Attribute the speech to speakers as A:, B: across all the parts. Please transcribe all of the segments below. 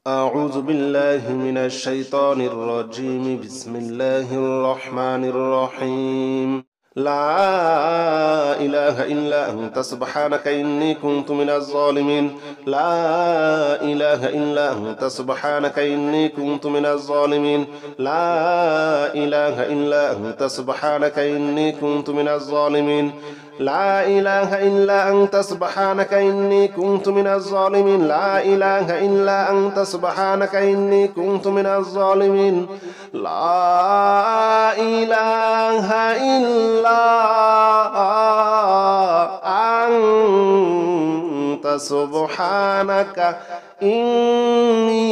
A: أعوذ بالله من الشيطان الرجيم. بسم الله الرحمن الرحيم. لا إله إلا أنت سبحانك إني كنت من الظالمين. لا إله إلا أنت سبحانك إني كنت من الظالمين. لا إله إلا أنت سبحانك إني كنت من الظالمين. لا إله إلا أنت سبحانك إني كنت من الظالمين. لا إله إلا أنت سبحانك إني كنت من الظالمين. لا إله إلا أنت سبحانك إني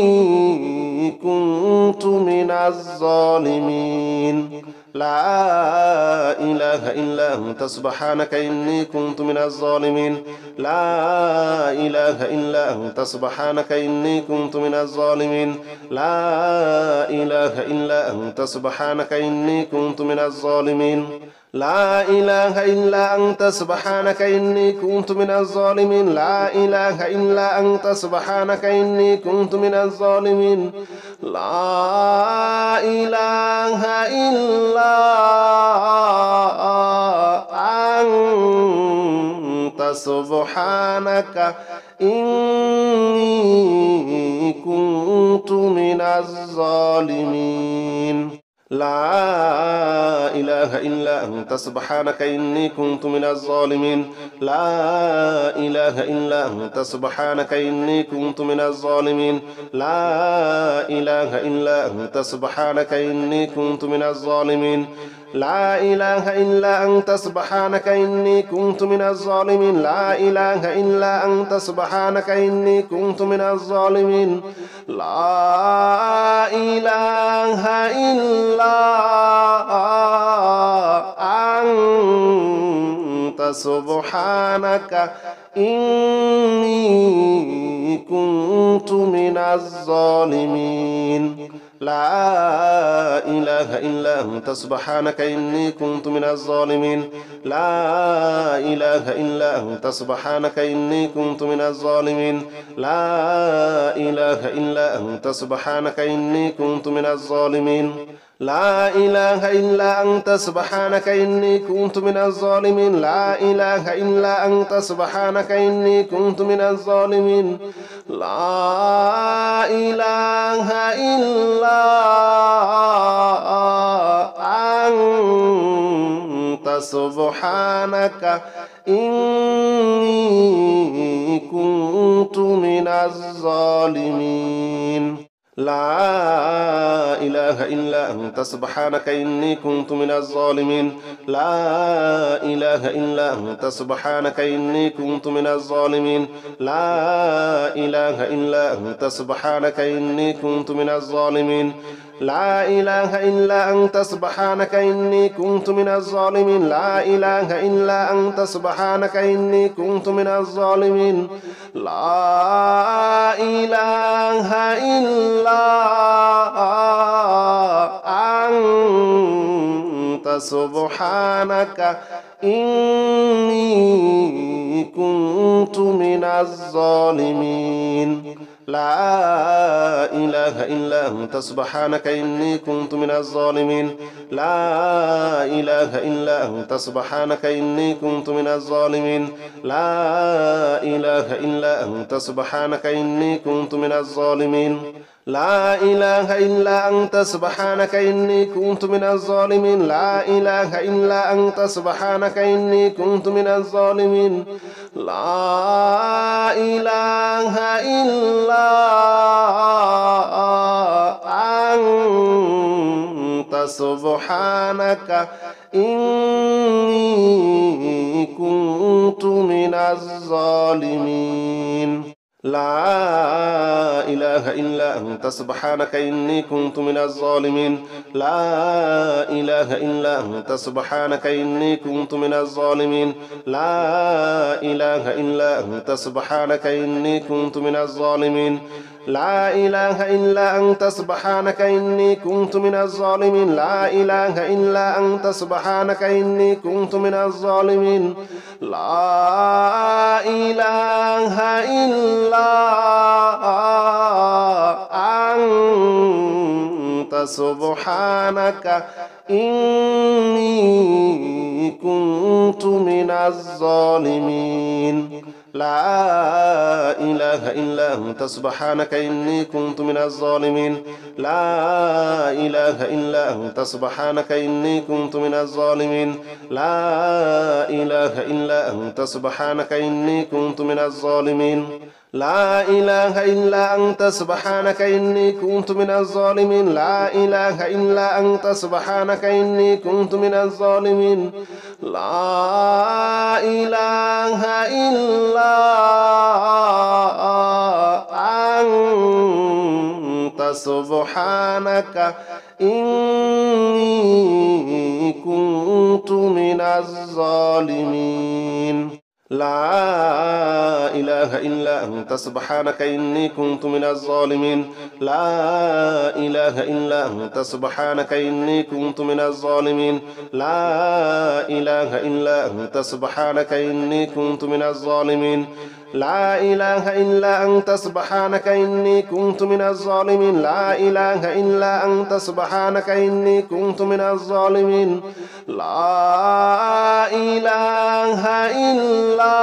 A: كنت من الظالمين. لا إله إلا أنت سبحانك إني كنت من الظالمين. لا إله إلا أنت سبحانك إني كنت من الظالمين. لا إله إلا أنت سبحانك إني كنت من الظالمين. لا إله إلا أنت سبحانك إني كنت من الظالمين. لا إله إلا أنت سبحانك إني كنت من الظالمين. لا إله إلا أنت سبحانك إني كنت من الظالمين. لا إله إلا أنت سبحانك إني كنت من الظالمين. لا إله إلا أنت سبحانك إني كنت من الظالمين. لا إله إلا أنت سبحانك إني كنت من الظالمين. لا إله إلا أنت سبحانك إني كنت من الظالمين. لا إله إلا أنت سبحانك إني كنت من الظالمين. لا إله إلا أنت سبحانك إني كنت من الظالمين. لا إله إلا أنت سبحانك إني كنت من الظالمين. لا إله إلا أنت سبحانك إني كنت من الظالمين. لا إله إلا أنت سبحانك إني كنت من الظالمين. لا إله إلا أنت سبحانك إني كنت من الظالمين. لا إله إلا أنت سبحانك إني كنت من الظالمين. لا إله إلا أنت سبحانك إني كنت من الظالمين. لا إله إلا أنت سبحانك إني كنت من الظالمين. لا إله إلا أنت سبحانك إني كنت من الظالمين. لا إله إلا أنت سبحانك إني كنت من الظالمين. لا إله إلا أنت سبحانك إني كنت من الظالمين. لا إله إلا أنت سبحانك إني كنت من الظالمين. لا إله إلا أنت سبحانك إني كنت من الظالمين. لا إله إلا أنت سبحانك إني كنت من الظالمين. لا إله إلا أنت سبحانك إني كنت من الظالمين. لا إله إلا أنت سبحانك إني كنت من الظالمين. لا إله إلا أنت سبحانك إني كنت من الظالمين. لا إله إلا أنت سبحانك إني كنت من الظالمين. لا إله إلا أنت سبحانك إني كنت من الظالمين. لا إله إلا أنت سبحانك إني كنت من الظالمين. لا إله إلا أنت سبحانك إني كنت من الظالمين. لا إله إلا أنت سبحانك إني كنت من الظالمين. لا إله إلا أنت سبحانك إني كنت من الظالمين. لا إله إلا أنت سبحانك إني كنت من الظالمين. لا إله إلا سبحانك إني كنت من الظالمين لا إله إلا أنت سبحانك إني كنت من الظالمين لا إله إلا أنت سبحانك إني كنت من الظالمين لا إله إلا أنت سبحانك إني كنت من الظالمين لا إله إلا أنت سبحانك إني كنت من الظالمين لا إله إلا أنت سبحانك إني كنت من الظالمين لا إله إلا أنت سبحانك إني كنت من الظالمين لا إله إلا أنت سبحانك إني كنت من الظالمين لا إله إلا أنت سبحانك إني كنت من الظالمين لا إله إلا أنت سبحانك إني كنت من الظالمين لا إله إلا أنت سبحانك إني كنت من الظالمين لا إله إلا أنت سبحانك إني كنت من الظالمين لا إله إلا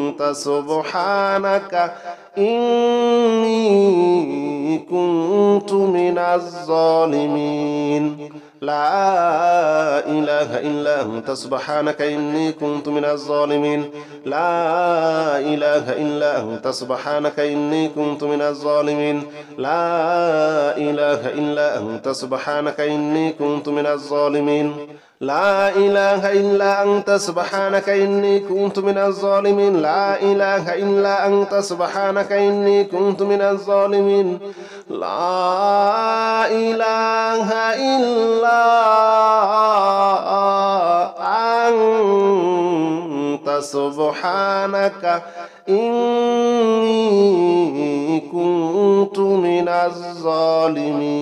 A: أنت سبحانك إني كنت من الظالمين لا إله إلا أنت سبحانك إني كنت من الظالمين لا إله إلا أنت سبحانك إني كنت من الظالمين لا إله إلا أنت سبحانك إني كنت من الظالمين لا إله إلا أنت سبحانك إني كنت من الظالمين لا إله إلا أنت سبحانك إني كنت من الظالمين لا إله إلا أنت سبحانك إني كنت من الظالمين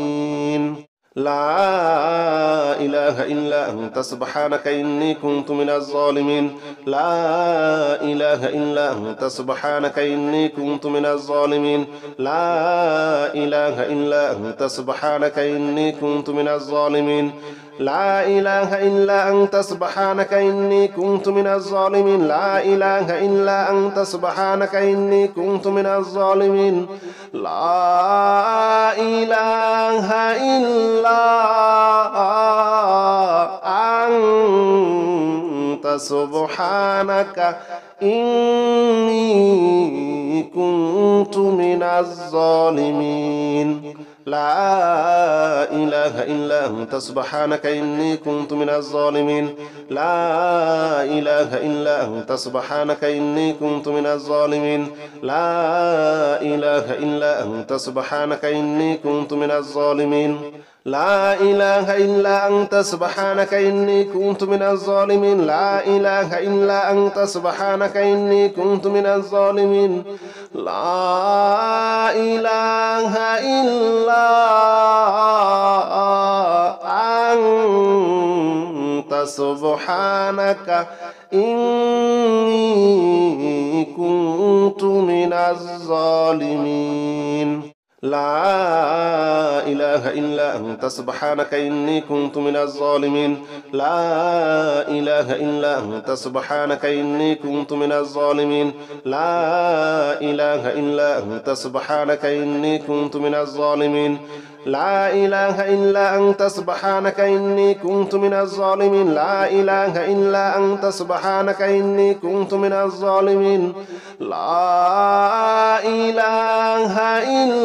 A: لا إله إلا أنت سبحانك إني كنت من الظالمين لا إله إلا أنت سبحانك إني كنت من الظالمين لا إله إلا أنت سبحانك إني كنت من الظالمين لا إله إلا أنت سبحانك إني كنت من الظالمين لا إله إلا أنت سبحانك إني كنت من الظالمين لا إله إلا أنت سبحانك إني كنت من الظالمين لا إله إلا أنت سبحانك إني كنت من الظالمين لا إله إلا أنت سبحانك إني كنت من الظالمين لا إله إلا أنت سبحانك إني كنت من الظالمين لا إله إلا أنت سبحانك إني كنت من الظالمين لا إله إلا أنت سبحانك إني كنت من الظالمين لا إله إلا أنت سبحانك إني كنت من الظالمين لا إله إلا أنت سبحانك إني كنت من الظالمين لا إله إلا أنت سبحانك إني كنت من الظالمين لا إله إلا أنت سبحانك إني كنت من الظالمين لا إله إلا أنت سبحانك إني كنت من الظالمين لا إله إلا أنت سبحانك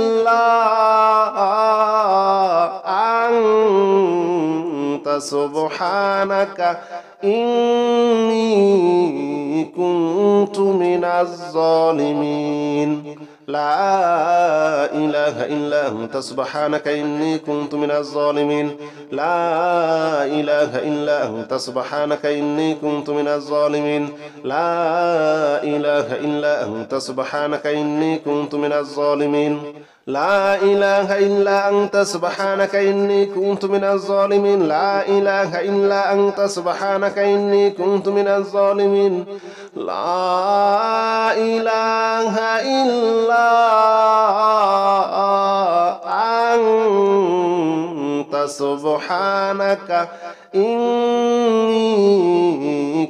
A: إني كنت من الظالمين لا إله إلا أنت سبحانك إني كنت من الظالمين لا إله إلا أنت سبحانك إني كنت من الظالمين لا إله إلا أنت سبحانك إني كنت من الظالمين لا إله إلا أنت سبحانك إني كنت من الظالمين لا إله إلا أنت سبحانك إني كنت من الظالمين لا إله إلا أنت سبحانك إني كنت من الظالمين لا إله إلا سبحانك إني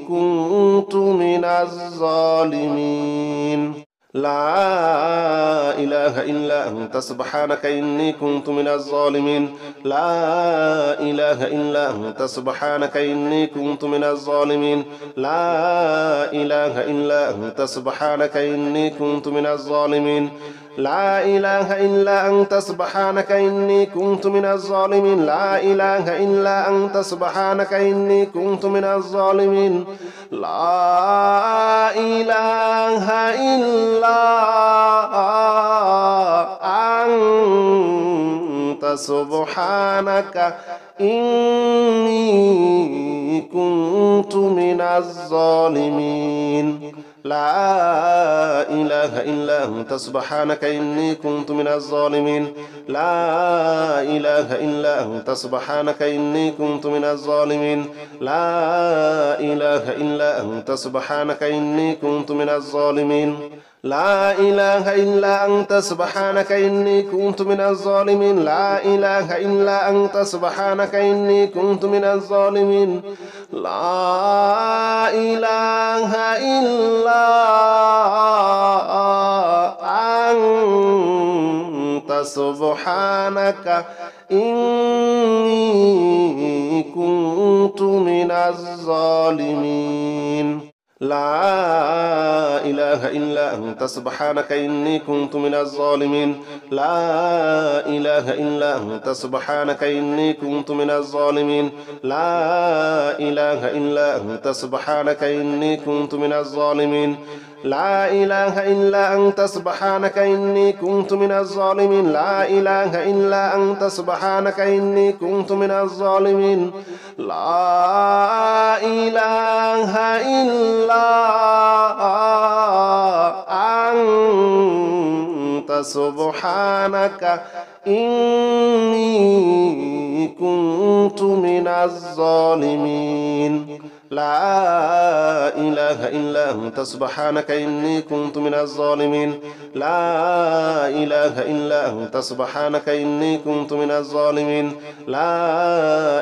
A: كنت من الظالمين لا إله إلا أنت سبحانك إني كنت من الظالمين لا إله إلا أنت سبحانك إني كنت من الظالمين لا إله إلا أنت سبحانك إني كنت من الظالمين لا إله إلا أنت سبحانك إني كنت من الظالمين لا إله إلا أنت سبحانك إني كنت من الظالمين لا إله إلا أنت سبحانك إني كنت من الظالمين لا إله إلا أنت سبحانك إني كنت من الظالمين لا إله إلا أنت سبحانك إني كنت من الظالمين لا إله إلا أنت سبحانك إني كنت من الظالمين لا إله إلا أنت سبحانك إني كنت من الظالمين لا إله إلا أنت سبحانك إني كنت من الظالمين لا إله إلا أنت سبحانك إني كنت من الظالمين لا إله إلا أنت سبحانك إني كنت من الظالمين لا إله إلا أنت سبحانك إني كنت من الظالمين لا إله إلا أنت سبحانك إني كنت من الظالمين لا إله إلا أنت سبحانك إني كنت من الظالمين لا إله إلا أنت سبحانك إني كنت من الظالمين لا إله إلا أنت سبحانك إني كنت من الظالمين لا إله إلا أنت سبحانك إني كنت من الظالمين لا إله إلا أنت سبحانك إني كنت من الظالمين لا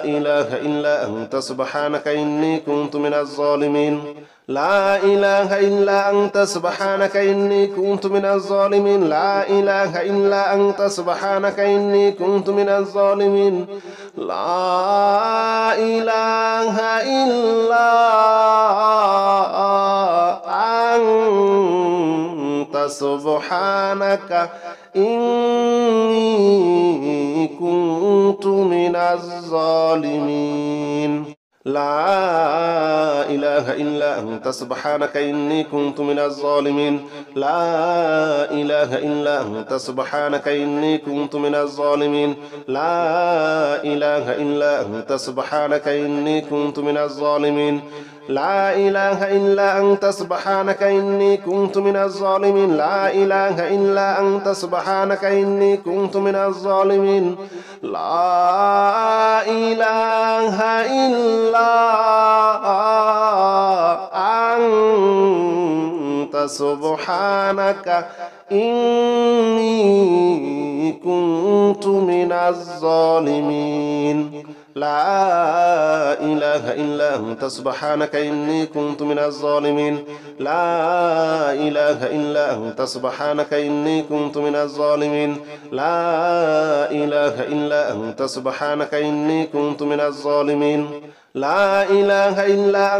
A: إله إلا أنت سبحانك إني كنت من الظالمين لا إله إلا أنت سبحانك إني كنت من الظالمين لا إله إلا أنت سبحانك إني كنت من الظالمين لا إله إلا أنت سبحانك إني كنت من الظالمين لا إله إلا أنت سبحانك إني كنت من الظالمين لا إله إلا أنت سبحانك إني كنت من الظالمين لا إله إلا أنت سبحانك إني كنت من الظالمين لا إله إلا أنت سبحانك إني كنت من الظالمين لا إله إلا أنت سبحانك إني كنت من الظالمين لا إله إلا أنت سبحانك إني كنت من الظالمين لا إله إلا أنت سبحانك إني كنت من الظالمين لا إله إلا أنت سبحانك إني كنت من الظالمين لا إله إلا أنت سبحانك إني كنت من الظالمين لا إله إلا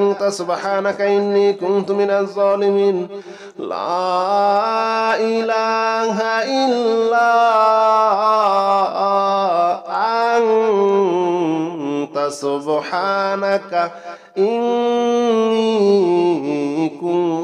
A: أنت سبحانك إني كنت من الظالمين لا إله إلا أنت سبحانك إني كنت من الظالمين لا إله إلا أنت سبحانك إني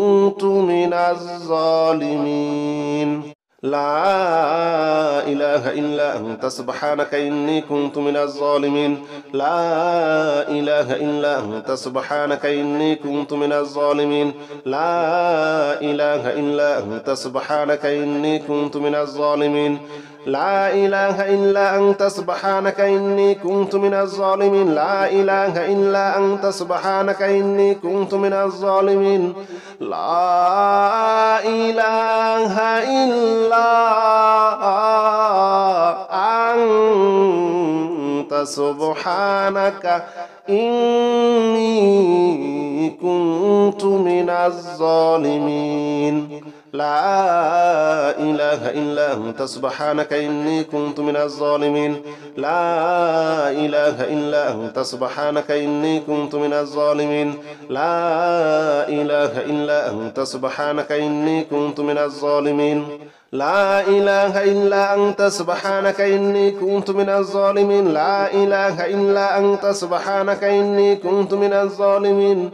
A: كنت من الظالمين لا إله إلا أنت سبحانك إني كنت من الظالمين لا إله إلا أنت سبحانك إني كنت من الظالمين لا إله إلا أنت سبحانك إني كنت من الظالمين لا إله إلا أنت سبحانك إني كنت من الظالمين لا إله إلا أنت سبحانك إني كنت من الظالمين لا إله إلا أنت سبحانك إني كنت من الظالمين لا إله إلا أنت سبحانك إني كنت من الظالمين لا إله إلا أنت سبحانك إني كنت من الظالمين لا إله إلا أنت سبحانك إني كنت من الظالمين لا إله إلا أنت سبحانك إني كنت من الظالمين لا إله إلا أنت سبحانك إني كنت من الظالمين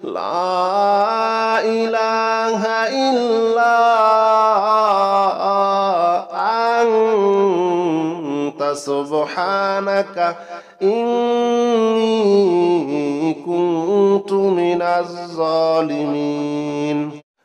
A: لا إله إلا أنت سبحانك إني كنت من الظالمين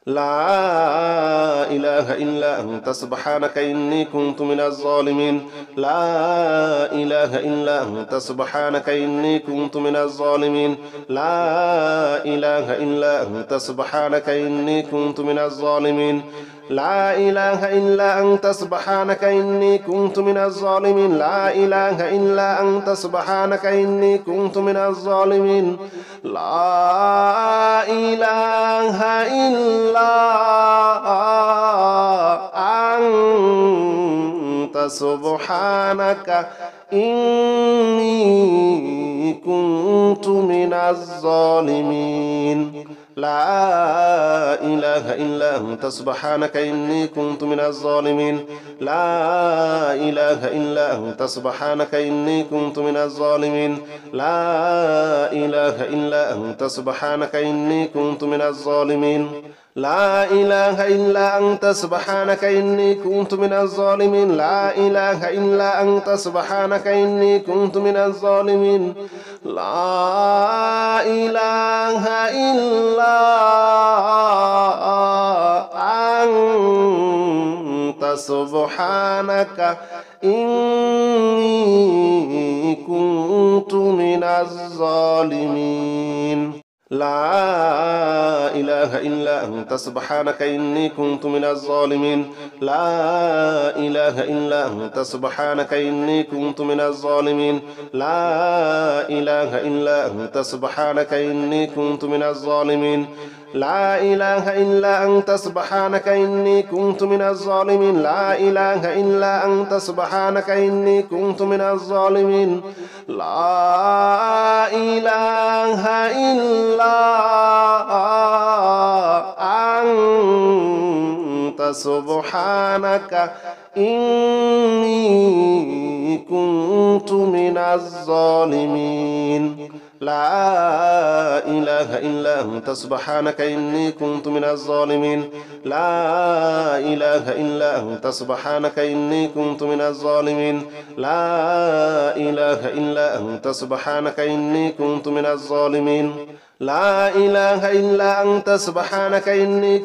A: لا إله إلا أنت سبحانك إني كنت من الظالمين لا إله إلا أنت سبحانك إني كنت من الظالمين لا إله إلا أنت سبحانك إني كنت من الظالمين لا إله إلا أنت سبحانك إني كنت من الظالمين لا إله إلا أنت سبحانك إني كنت من الظالمين لا إله إلا أنت سبحانك إني كنت من الظالمين لا إله إلا أنت سبحانك إني كنت من الظالمين لا إله إلا أنت سبحانك إني كنت من الظالمين لا إله إلا أنت سبحانك إني كنت من الظالمين لا إله إلا أنت سبحانك إني كنت من الظالمين لا إله إلا أنت سبحانك إني كنت من الظالمين لا إله إلا أنت سبحانك إني كنت من الظالمين لا إله إلا أنت سبحانك إني كنت من الظالمين لا إله إلا أنت سبحانك إني كنت من الظالمين لا إله إلا أنت سبحانك إني كنت من الظالمين لا إله إلا أنت سبحانك إني كنت من الظالمين لا إله إلا أنت سبحانك إني كنت من الظالمين لا إله إلا أنت سبحانك إني كنت من الظالمين لا إله إلا أنت سبحانك إني كنت من الظالمين لا إله إلا أنت سبحانك إني كنت من الظالمين لا إله إلا أنت سبحانك إني كنت من الظالمين لا إله إلا أنت سبحانك إني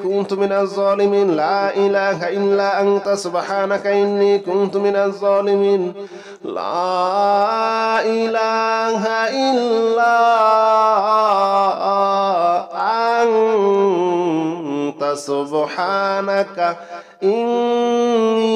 A: كنت من الظالمين لا إله إلا أنت سبحانك إني كنت من الظالمين لا إله إلا أنت سبحانك إني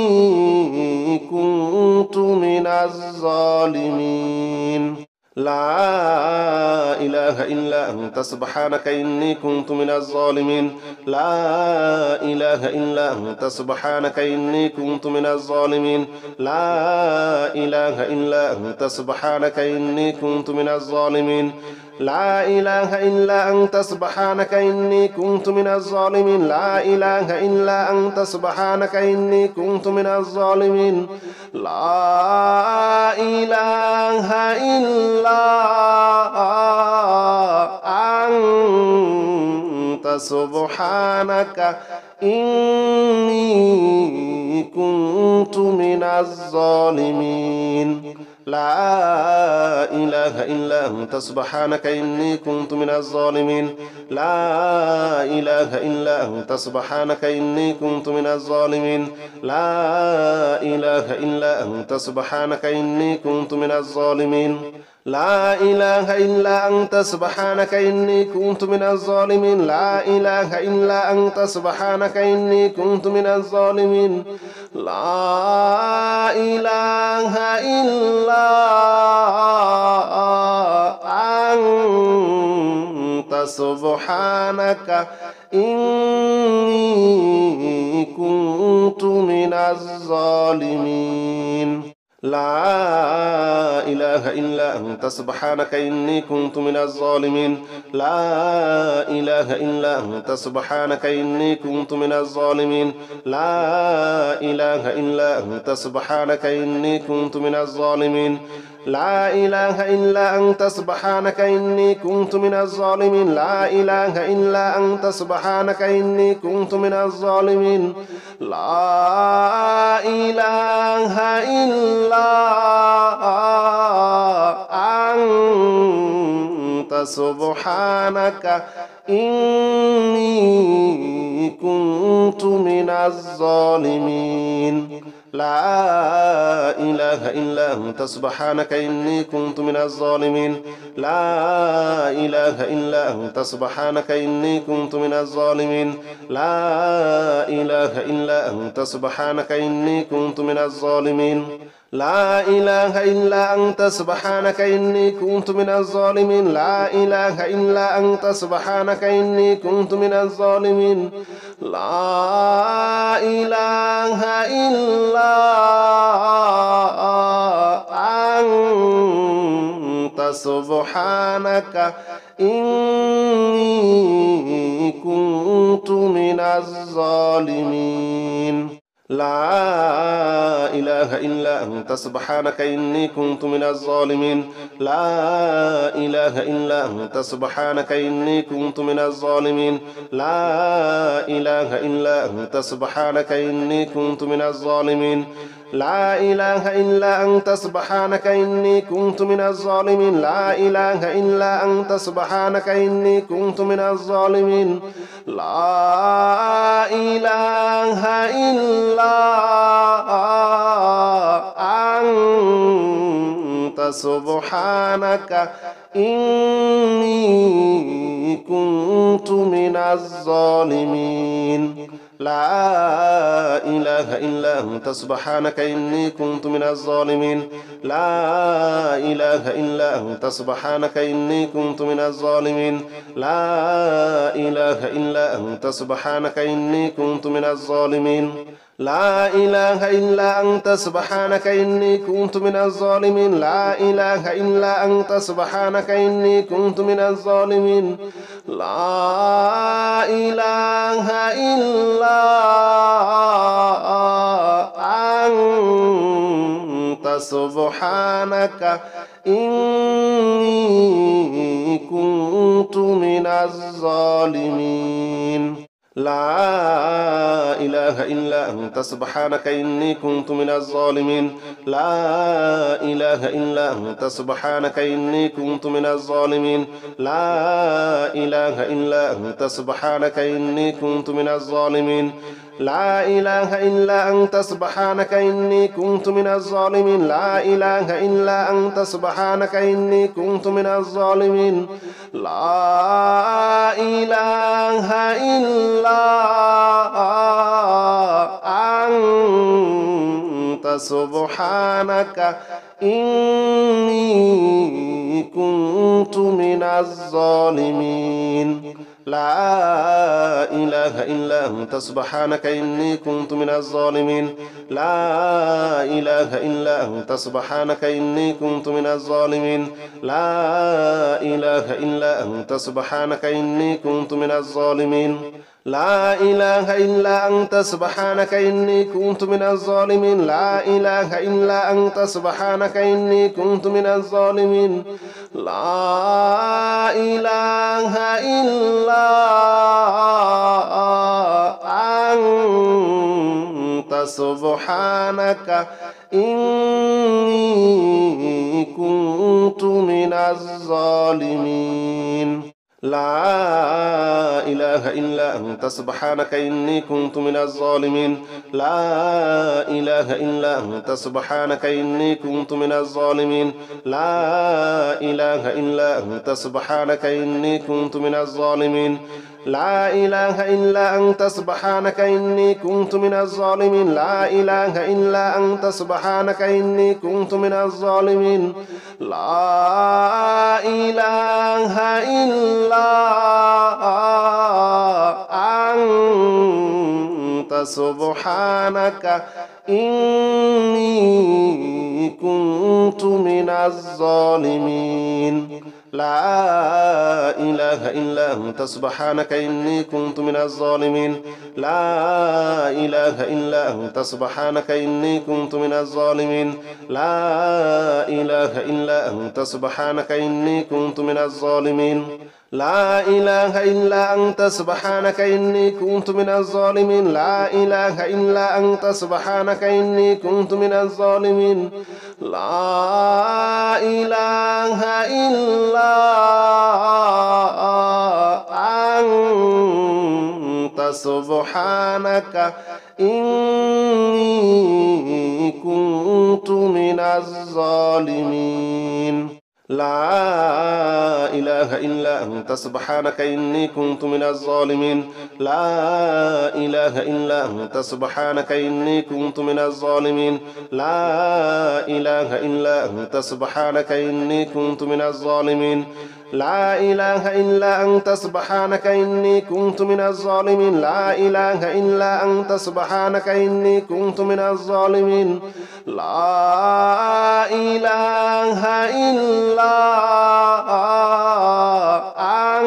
A: كنت من الظالمين لا إله إلا أنت سبحانك إني كنت من الظالمين لا إله إلا أنت سبحانك إني كنت من الظالمين لا إله إلا أنت سبحانك إني كنت من الظالمين لا إله إلا أنت سبحانك إني كنت من الظالمين لا إله إلا أنت سبحانك إني كنت من الظالمين لا إله إلا أنت سبحانك إني كنت من الظالمين لا إله إلا أنت سبحانك إني كنت من الظالمين لا إله إلا أنت سبحانك إني كنت من الظالمين لا إله إلا أنت سبحانك إني كنت من الظالمين لا إله إلا أنت سبحانك إني كنت من الظالمين لا إله إلا أنت سبحانك إني كنت من الظالمين لا إله إلا أنت سبحانك إني كنت من الظالمين لا إله إلا أنت سبحانك إني كنت من الظالمين لا إله إلا أنت سبحانك إني كنت من الظالمين لا إله إلا أنت سبحانك إني كنت من الظالمين لا إله إلا أنت سبحانك إني كنت من الظالمين لا إله إلا أنت سبحانك إني كنت من الظالمين لا إله إلا أنت سبحانك إني كنت من الظالمين لا إله إلا أنت سبحانك إني كنت من الظالمين لا إله إلا أنت سبحانك إني كنت من الظالمين لا إله إلا أنت سبحانك إني كنت من الظالمين لا إله إلا أنت سبحانك إني كنت من الظالمين لا إله إلا أنت سبحانك إني كنت من الظالمين لا إله إلا أنت سبحانك إني كنت من الظالمين لا إله إلا أنت سبحانك إني كنت من الظالمين لا إله إلا أنت سبحانك إني كنت من الظالمين لا إله إلا أنت سبحانك إني كنت من الظالمين لا إله إلا أنت سبحانك إني كنت من الظالمين لا إله إلا أنت سبحانك إني كنت من الظالمين لا إله إلا أنت سبحانك إني كنت من الظالمين لا إله إلا أنت سبحانك إني كنت من الظالمين لا إله إلا أنت سبحانك إني كنت من الظالمين لا إله إلا أنت سبحانك إني كنت من الظالمين لا إله إلا أنت سبحانك إني كنت من الظالمين لا إله إلا أنت سبحانك إني كنت من الظالمين لا إله إلا أنت سبحانك إني كنت من الظالمين لا إله إلا أنت سبحانك إني كنت من الظالمين لا إله إلا أنت سبحانك إني كنت من الظالمين لا إله إلا أنت سبحانك إني كنت من الظالمين لا إله إلا أنت سبحانك إني كنت من الظالمين لا إله إلا أنت سبحانك إني كنت من الظالمين لا إله إلا أنت سبحانك إني كنت من الظالمين لا إله إلا أنت سبحانك إني كنت من الظالمين لا إله إلا أنت سبحانك إني كنت من الظالمين لا إله إلا أنت سبحانك إني كنت من الظالمين لا إله إلا أنت سبحانك إني كنت من الظالمين لا إله إلا أنت سبحانك إني كنت من الظالمين لا إله إلا أنت سبحانك إني كنت من الظالمين لا إله إلا أنت سبحانك إني كنت من الظالمين لا إله إلا أنت سبحانك إني كنت من الظالمين لا إله إلا أنت سبحانك إني كنت من الظالمين لا إله إلا أنت سبحانك إني كنت من الظالمين لا إله إلا أنت سبحانك إني كنت من الظالمين لا إله إلا أنت سبحانك إني كنت من الظالمين لا إله إلا أنت سبحانك إني كنت من الظالمين لا إله إلا أنت سبحانك إني كنت من الظالمين لا إله إلا أنت سبحانك إني كنت من الظالمين لا إله إلا أنت سبحانك إني كنت من الظالمين لا إله إلا أنت سبحانك إني كنت من الظالمين لا إله إلا أنت سبحانك إني كنت من الظالمين لا إله إلا أنت سبحانك إني كنت من الظالمين لا إله إلا أنت سبحانك إني كنت من الظالمين لا إله إلا أنت سبحانك إني كنت من الظالمين لا إله إلا أنت سبحانك إني كنت من الظالمين لا إله إلا أنت سبحانك إني كنت من الظالمين لا إله إلا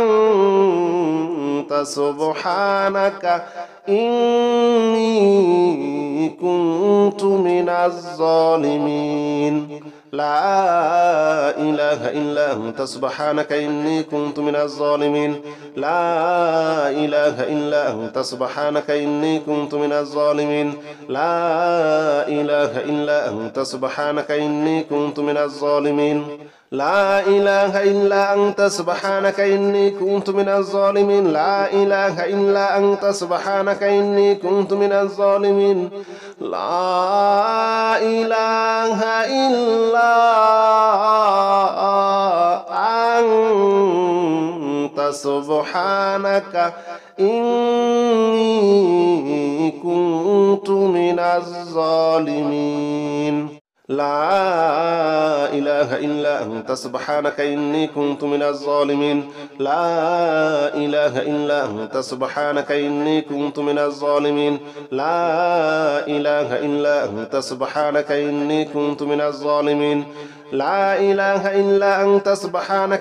A: أنت سبحانك إني كنت من الظالمين لا إله إلا أنت سبحانك إني كنت من الظالمين لا إله إلا أنت سبحانك إني كنت من الظالمين لا إله إلا أنت سبحانك إني كنت من الظالمين لا إله إلا أنت سبحانك إني كنت من الظالمين لا إله إلا أنت سبحانك إني كنت من الظالمين لا إله إلا أنت سبحانك إني كنت من الظالمين لا إله إلا أنت سبحانك إني كنت من الظالمين لا إله إلا أنت سبحانك إني كنت من الظالمين لا إله إلا أنت سبحانك إني كنت من الظالمين لا إله إلا أنت سبحانك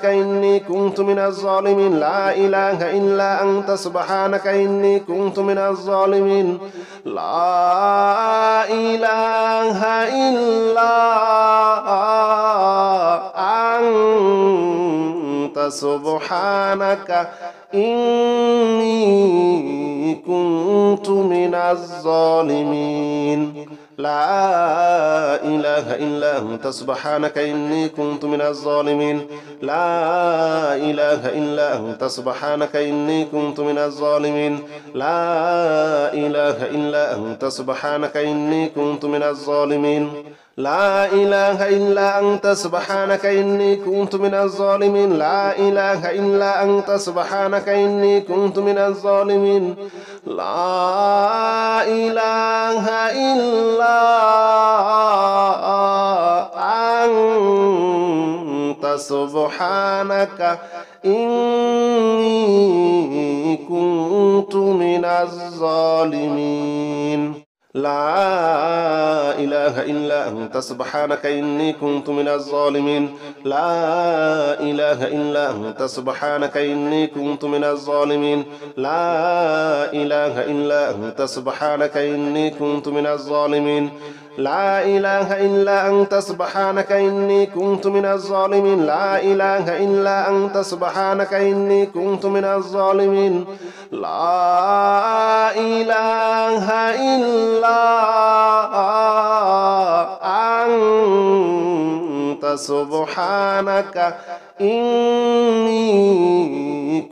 A: إني كنت من الظالمين لا إله إلا أنت سبحانك إني كنت من الظالمين لا إله إلا أنت سبحانك إني كنت من الظالمين لا إله إلا أنت سبحانك إني كنت من الظالمين لا إله إلا أنت سبحانك إني كنت من الظالمين لا إله إلا أنت سبحانك إني كنت من الظالمين لا إله إلا أنت سبحانك إني كنت من الظالمين لا إله إلا أنت سبحانك إني كنت من الظالمين لا إله إلا أنت سبحانك إني كنت من الظالمين لا إله إلا أنت سبحانك إني كنت من الظالمين لا إله إلا أنت سبحانك إني كنت من الظالمين لا إله إلا أنت سبحانك إني كنت من الظالمين لا إله إلا أنت سبحانك إني كنت من الظالمين لا إله إلا أنت سبحانك إني كنت من الظالمين لا إله إلا أنت سبحانك إني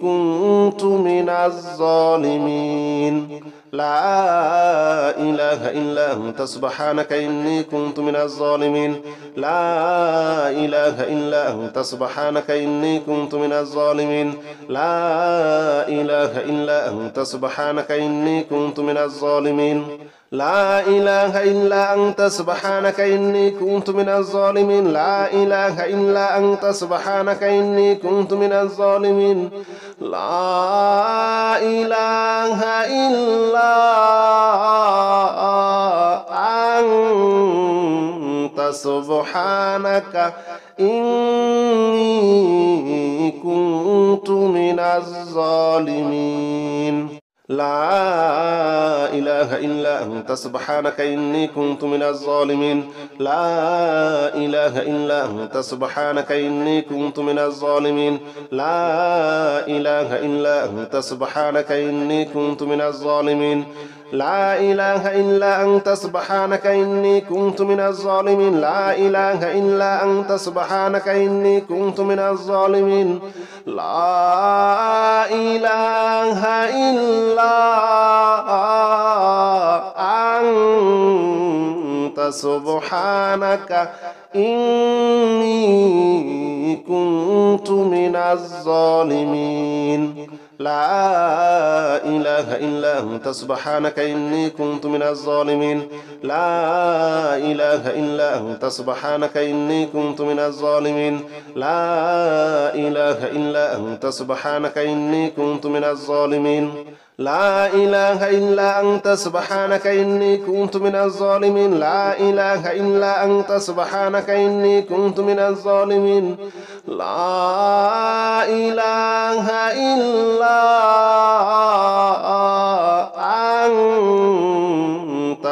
A: كنت من الظالمين لا إله إلا أنت سبحانك إني كنت من الظالمين لا إله إلا أنت سبحانك إني كنت من الظالمين لا إله إلا أنت سبحانك إني كنت من الظالمين لا إله إلا أنت سبحانك إني كنت من الظالمين لا إله إلا أنت سبحانك إني كنت من الظالمين لا إله إلا أنت سبحانك إني كنت من الظالمين لا إله إلا أنت سبحانك إني كنت من الظالمين لا إله إلا أنت سبحانك إني كنت من الظالمين لا إله إلا أنت سبحانك إني كنت من الظالمين لا إله إلا أنت سبحانك إني كنت من الظالمين لا إله إلا أنت سبحانك إني كنت من الظالمين لا إله إلا أنت سبحانك إني كنت من الظالمين لا إله إلا أنت سبحانك إني كنت من الظالمين لا إله إلا أنت سبحانك إني كنت من الظالمين لا إله إلا أنت سبحانك إني كنت من الظالمين لا إله إلا أنت سبحانك إني كنت من الظالمين لا إله إلا أنت سبحانك إني كنت من الظالمين لا إله إلا أنت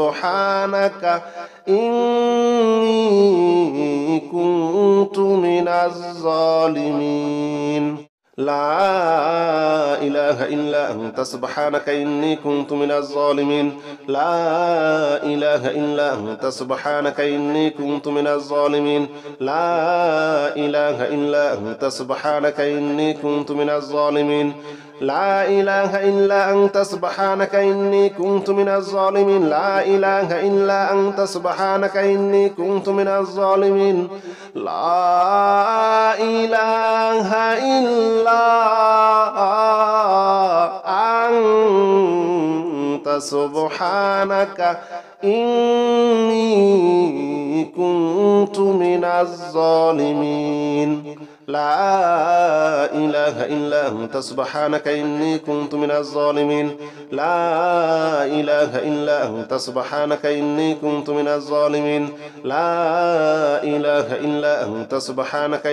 A: سبحانك إني كنت من الظالمين لا إله إلا أنت سبحانك إني كنت من الظالمين لا إله إلا أنت سبحانك إني كنت من الظالمين لا إله إلا أنت سبحانك إني كنت من الظالمين لا إله إلا أنت سبحانك إني كنت من الظالمين لا إله إلا أنت سبحانك إني كنت من الظالمين لا إله إلا أنت سبحانك إني كنت من الظالمين لا إله إلا أنت سبحانك إني كنت من الظالمين لا إله إلا أنت سبحانك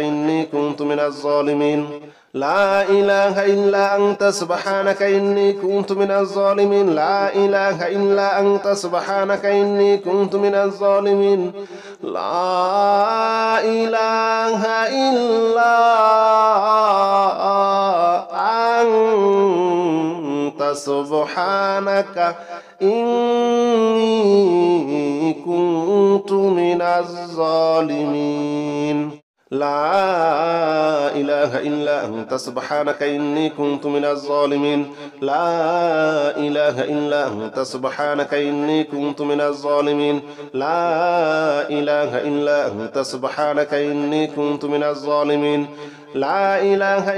A: إني كنت من الظالمين لا إله إلا أنت سبحانك إني كنت من الظالمين لا إله إلا أنت سبحانك إني كنت من الظالمين لا إله إلا أنت سبحانك إني كنت من الظالمين لا إله إلا أنت سبحانك إني كنت من الظالمين لا إله إلا أنت سبحانك إني كنت من الظالمين لا إله إلا أنت سبحانك إني كنت من الظالمين لا إله إلا أنت سبحانك إني كنت من الظالمين لا إله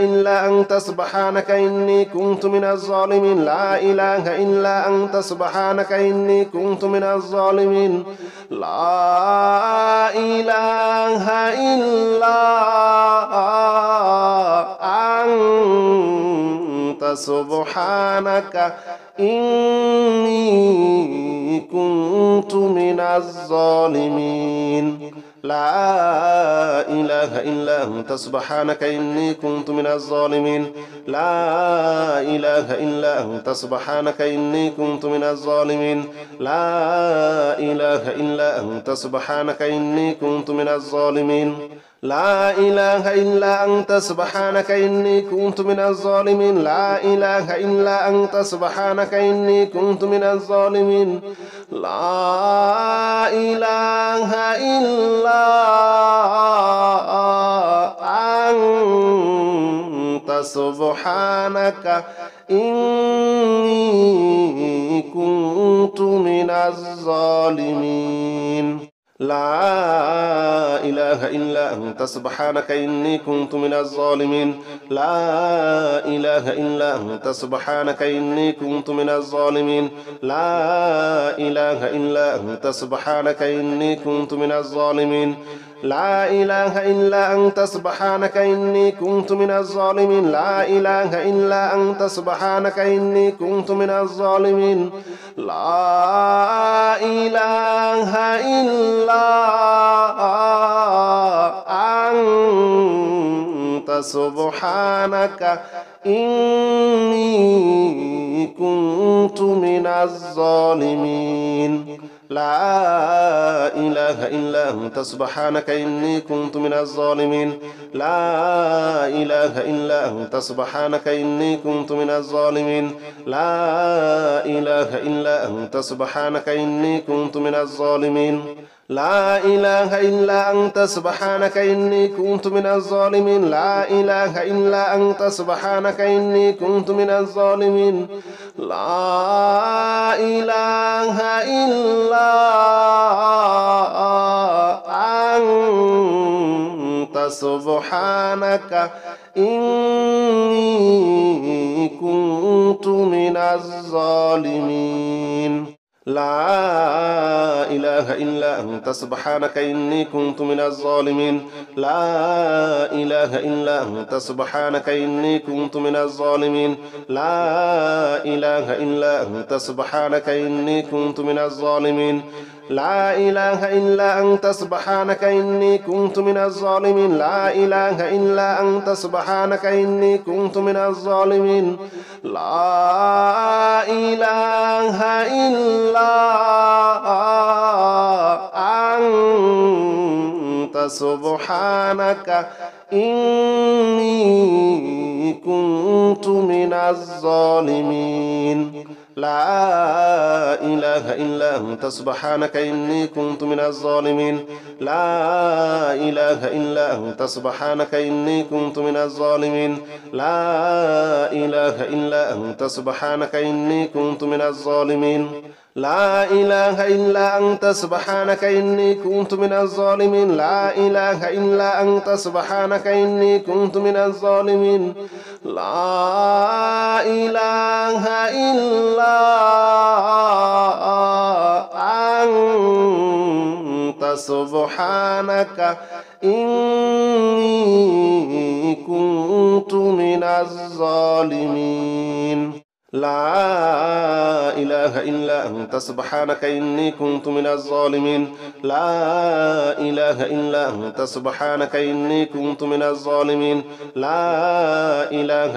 A: إلا أنت سبحانك إني كنت من الظالمين لا إله إلا أنت سبحانك إني كنت من الظالمين لا إله إلا أنت سبحانك إني كنت من الظالمين لا إله إلا أنت سبحانك إني كنت من الظالمين لا إله إلا أنت سبحانك إني كنت من الظالمين لا إله إلا أنت سبحانك إني كنت من الظالمين لا إله إلا أنت سبحانك إني كنت من الظالمين لا إله إلا أنت سبحانك إني كنت من الظالمين لا إله إلا أنت سبحانك إني كنت من الظالمين لا إله إلا أنت سبحانك إني كنت من الظالمين لا إله إلا أنت سبحانك إني كنت من الظالمين لا إله إلا أنت سبحانك إني كنت من الظالمين لا إله إلا أنت سبحانك إني كنت من الظالمين لا إله إلا أنت سبحانك إني كنت من الظالمين لا إله إلا أنت سبحانك إني كنت من الظالمين لا إله إلا أنت سبحانك إني كنت من الظالمين لا إله إلا أنت سبحانك إني كنت من الظالمين لا إله إلا أنت سبحانك إني كنت من الظالمين لا إله إلا أنت سبحانك إني كنت من الظالمين لا إله إلا أنت سبحانك إني كنت من الظالمين لا إله إلا أنت سبحانك إني كنت من الظالمين لا إله إلا أنت سبحانك إني كنت من الظالمين لا إله إلا أنت سبحانك إني كنت من الظالمين لا إله إلا أنت سبحانك إني كنت من الظالمين لا إله إلا أنت سبحانك إني كنت من الظالمين لا إله إلا أنت سبحانك إني كنت من الظالمين لا إله إلا أنت سبحانك إني كنت من الظالمين لا إله إلا أنت سبحانك إني كنت من الظالمين لا إله إلا أنت سبحانك إني كنت من الظالمين لا إله إلا أنت سبحانك إني كنت من الظالمين لا إله إلا أنت سبحانك إني كنت من الظالمين لا إله إلا أنت سبحانك إني كنت من الظالمين لا إله إلا أنت سبحانك إني كنت من الظالمين لا إله إلا أنت سبحانك إني كنت من الظالمين لا إله إلا أنت سبحانك إني كنت من الظالمين لا إله إلا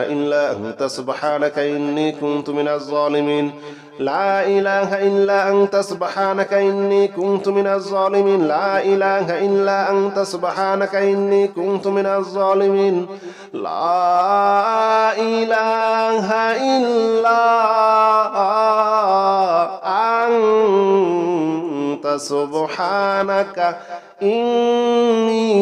A: أنت سبحانك إني كنت من الظالمين لا إله إلا أنت سبحانك إني كنت من الظالمين لا إله إلا أنت سبحانك إني كنت من الظالمين لا إله إلا أنت سبحانك إني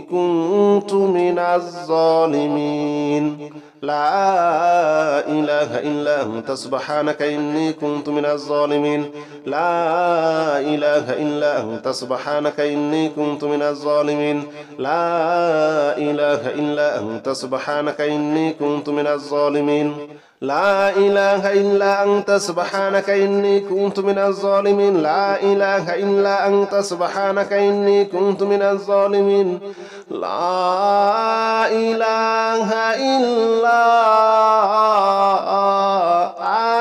A: كنت من الظالمين لا إله إلا أنت سبحانك إني كنت من الظالمين لا إله إلا أنت سبحانك إني كنت من الظالمين لا إله إلا أنت سبحانك إني كنت من الظالمين لا إله إلا أنت سبحانك إني كنت من الظالمين لا إله إلا أنت سبحانك إني كنت من الظالمين لا إله إلا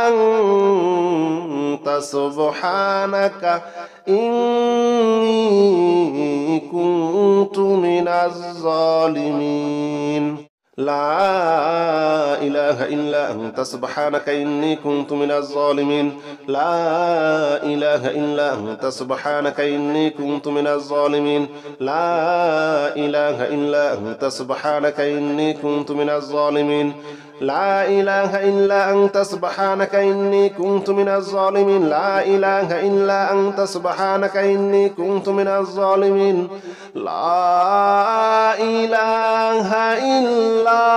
A: أنت سبحانك إني كنت من الظالمين لا إله إله إلا أنت سبحانك إني كنت من الظالمين لا إله إلا أنت سبحانك إني كنت من الظالمين لا إله إلا أنت سبحانك إني كنت من الظالمين لا إله إلا أنت سبحانك إني كنت من الظالمين لا إله إلا أنت سبحانك إني كنت من الظالمين لا إله إلا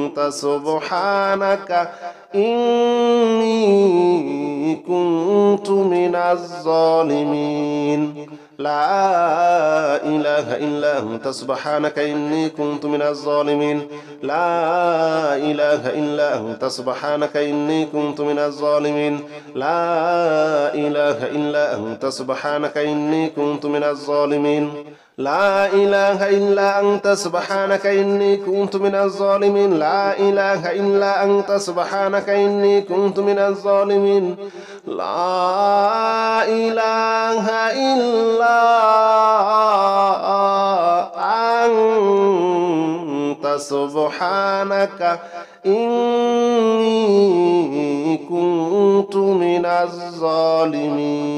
A: أنت سبحانك إني كنت من الظالمين لا إله إلا أنت سبحانك إني كنت من الظالمين لا إله إلا أنت سبحانك إني كنت من الظالمين لا إله إلا أنت سبحانك إني كنت من الظالمين لا إله إلا أنت سبحانك إني كنت من الظالمين لا إله إلا أنت سبحانك إني كنت من الظالمين لا إله إلا أنت سبحانك إني كنت من الظالمين.